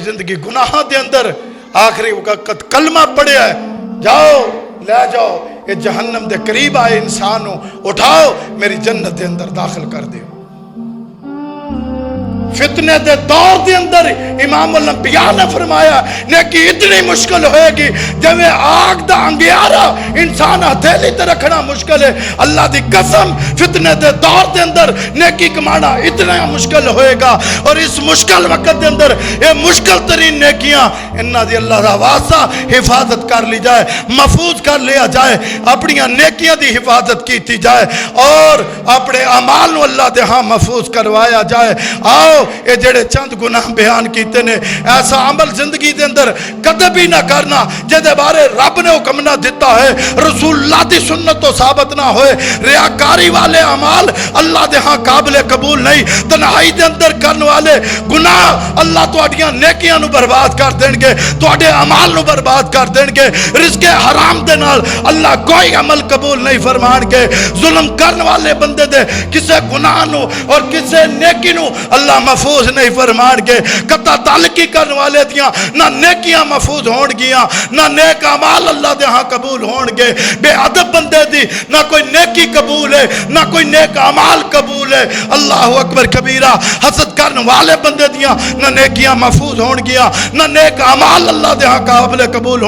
زندگی گناہ دے اندر آخری وقت کلمہ پڑھیا ہے، جاؤ لے جاؤ یہ جہنم دے قریب آئے انسانوں، اٹھاؤ میری جنت دے اندر داخل کر دیو۔ فتنے دے دور دے اندر امام الانبیاء نے فرمایا نیکی اتنی مشکل ہوئے گی جویں آگ دا انگیارا انسان ہتھیلی تے رکھنا مشکل ہے، اللہ دی قسم فتنے دے دور دے اندر نیکی کمانا اتنا مشکل ہوئے گا، اور اس مشکل وقت دے اندر یہ مشکل ترین نیکیاں انہاں دی اللہ دا واسطہ حفاظت کر لی جائے، محفوظ کر لیا جائے، اپنی نیکیاں دی حفاظت کیتی جائے اور اپنے اعمال نو اللہ دے ہاں محفوظ کروایا جائے۔ آؤ اے جڑے چند گناہ بیان کیتے نے، ایسا عمل زندگی دے اندر کدے بھی نہ کرنا جدے بارے رب نے حکم نہ دیتا ہے، رسول اللہ دی سنت تو ثابت نہ ہوئے۔ ریاکاری والے اعمال اللہ دے ہاں قابل قبول نہیں، تنہائی دے اندر کرن والے گناہ اللہ تواڈیاں نیکیاں نو برباد کر دین گے، تواڈے اعمال نو برباد کر دین گے۔ رزق حرام دے نال اللہ کوئی عمل قبول نہیں فرمان گے۔ ظلم کرن والے بندے دے کسے گناہ نو اور کسے نیکی نو اللہ محفوظ نہیں فرمان گے۔ قطع تعلقی کرن والے دیاں نہ نیکیاں محفوظ ہون گیاں، نہ نیک اعمال اللہ دے ہاں قبول ہون گے۔ بے ادب بندے دی نہ کوئی نیکی قبول ہے نہ کوئی نیک اعمال قبول ہے۔ اللہ اکبر کبیرہ۔ حسد کرن والے بندے دیاں نہ نیکیاں محفوظ ہون گیاں، نہ نیک اعمال اللہ دے ہاں قابل قبول ہون